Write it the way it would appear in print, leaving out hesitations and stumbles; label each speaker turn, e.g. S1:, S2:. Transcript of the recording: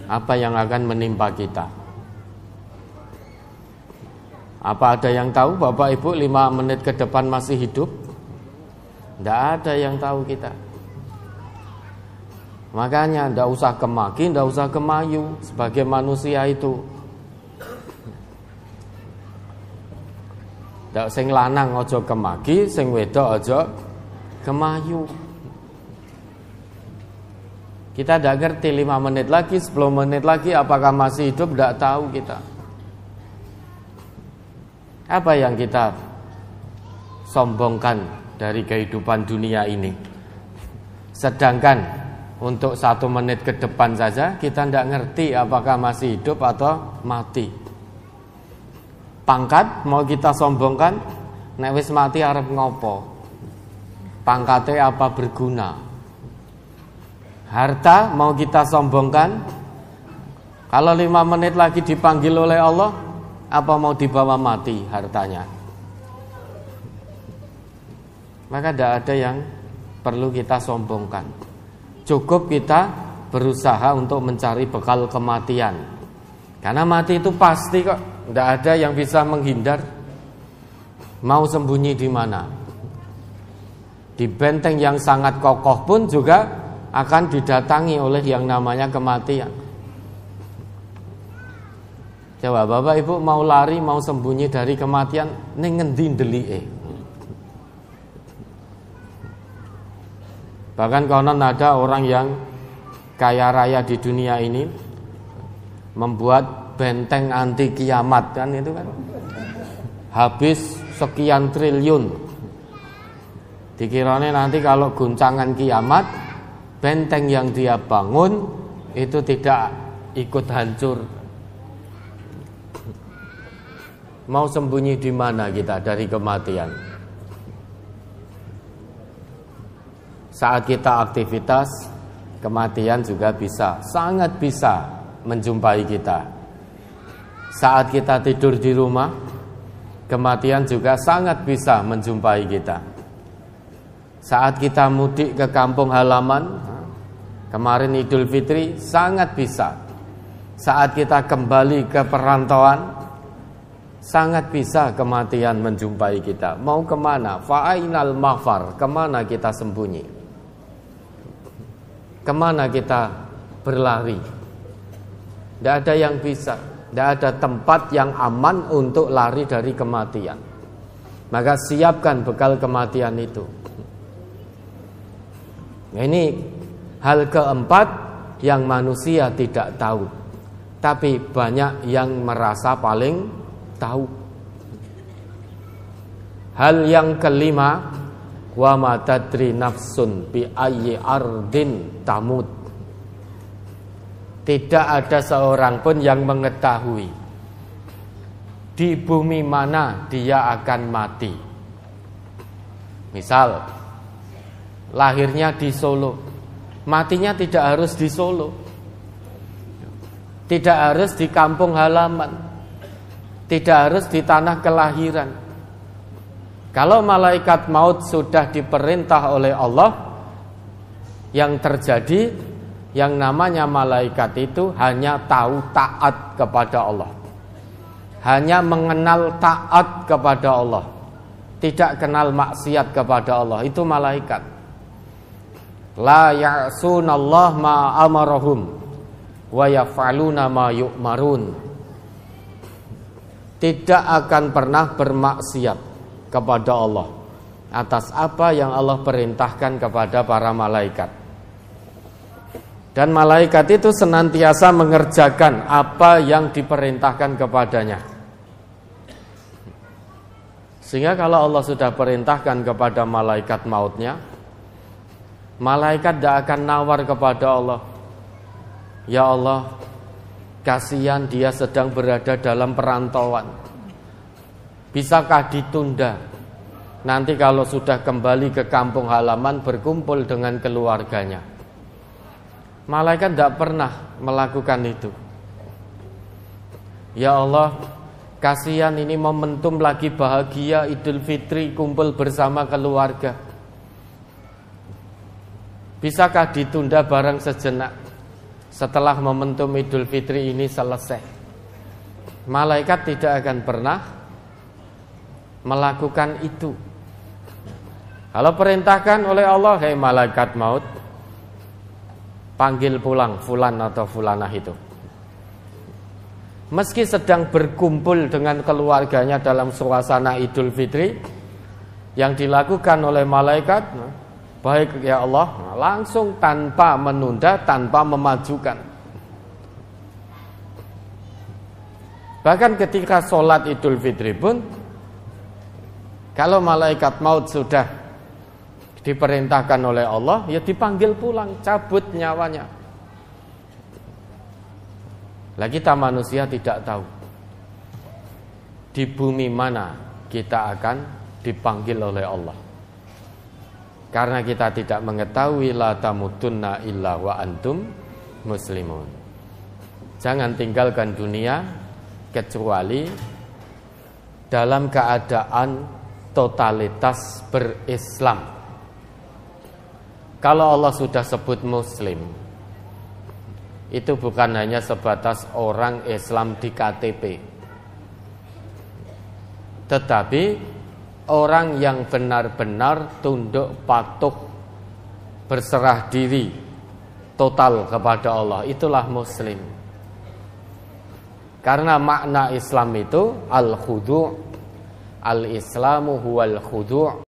S1: apa yang akan menimpa kita. Apa ada yang tahu Bapak Ibu 5 menit ke depan masih hidup? Tidak ada yang tahu kita. Makanya tidak usah kemaki, tidak usah kemayu sebagai manusia itu. Tidak, sing lanang ojo kemaki, sing wedok ojo kemayu. Kita tidak ngerti 5 menit lagi, 10 menit lagi apakah masih hidup, tidak tahu kita. Apa yang kita sombongkan dari kehidupan dunia ini? Sedangkan untuk 1 menit ke depan saja kita tidak ngerti apakah masih hidup atau mati. Pangkat mau kita sombongkan, nek wis mati arep ngopo? Pangkatnya apa berguna? Harta mau kita sombongkan, kalau 5 menit lagi dipanggil oleh Allah, apa mau dibawa mati hartanya? Maka tidak ada yang perlu kita sombongkan. Cukup kita berusaha untuk mencari bekal kematian. Karena mati itu pasti kok, tidak ada yang bisa menghindar. Mau sembunyi di mana? Di benteng yang sangat kokoh pun juga akan didatangi oleh yang namanya kematian. Coba Bapak Ibu mau lari, mau sembunyi dari kematian, ning ngendi ndelike? Bahkan konon ada orang yang kaya raya di dunia ini membuat benteng anti kiamat, kan itu kan. Habis sekian triliun. Dikiranya nanti kalau guncangan kiamat, benteng yang dia bangun itu tidak ikut hancur. Mau sembunyi di mana kita dari kematian? Saat kita aktivitas, kematian juga bisa, sangat bisa menjumpai kita. Saat kita tidur di rumah, kematian juga sangat bisa menjumpai kita. Saat kita mudik ke kampung halaman, kemarin Idul Fitri, sangat bisa. Saat kita kembali ke perantauan, sangat bisa kematian menjumpai kita. Mau kemana? Fa'ainal mafar, kemana kita sembunyi? Kemana kita berlari? Tidak ada yang bisa. Tidak ada tempat yang aman untuk lari dari kematian. Maka siapkan bekal kematian itu. Ini hal keempat yang manusia tidak tahu, tapi banyak yang merasa paling tahu. Hal yang kelima, wa ma tadri nafsun bi ayyi ardin tamut. Tidak ada seorang pun yang mengetahui di bumi mana dia akan mati. Misal lahirnya di Solo, matinya tidak harus di Solo, tidak harus di kampung halaman, tidak harus di tanah kelahiran. Kalau malaikat maut sudah diperintah oleh Allah, yang terjadi, yang namanya malaikat itu hanya tahu taat kepada Allah, hanya mengenal taat kepada Allah, tidak kenal maksiat kepada Allah. Itu malaikat. La ya'sunallah ma amarahum wa yaf'aluna ma yu'marun. Tidak akan pernah bermaksiat kepada Allah atas apa yang Allah perintahkan kepada para malaikat. Dan malaikat itu senantiasa mengerjakan apa yang diperintahkan kepadanya. Sehingga kalau Allah sudah perintahkan kepada malaikat mautnya, malaikat tidak akan nawar kepada Allah, ya Allah, kasihan dia sedang berada dalam perantauan, bisakah ditunda? Nanti kalau sudah kembali ke kampung halaman berkumpul dengan keluarganya. Malaikat tidak pernah melakukan itu. Ya Allah, kasihan ini momentum lagi bahagia Idul Fitri, kumpul bersama keluarga. Bisakah ditunda barang sejenak? setelah momentum Idul Fitri ini selesai, malaikat tidak akan pernah melakukan itu. Kalau perintahkan oleh Allah, hei malaikat maut, panggil pulang fulan atau fulanah itu. Meski sedang berkumpul dengan keluarganya dalam suasana Idul Fitri, yang dilakukan oleh malaikat, baik ya Allah, langsung tanpa menunda, tanpa memajukan. Bahkan ketika sholat Idul Fitri pun, kalau malaikat maut sudah diperintahkan oleh Allah, ya dipanggil pulang, cabut nyawanya. Lah kita manusia tidak tahu di bumi mana kita akan dipanggil oleh Allah. Karena kita tidak mengetahui, la tamutunna illa wa antum muslimun. Jangan tinggalkan dunia kecuali dalam keadaan totalitas berislam. Kalau Allah sudah sebut muslim, itu bukan hanya sebatas orang Islam di KTP, tetapi orang yang benar-benar tunduk patuh, berserah diri total kepada Allah, itulah muslim. Karena makna Islam itu al-khudu', al-islamu huwal khudu'.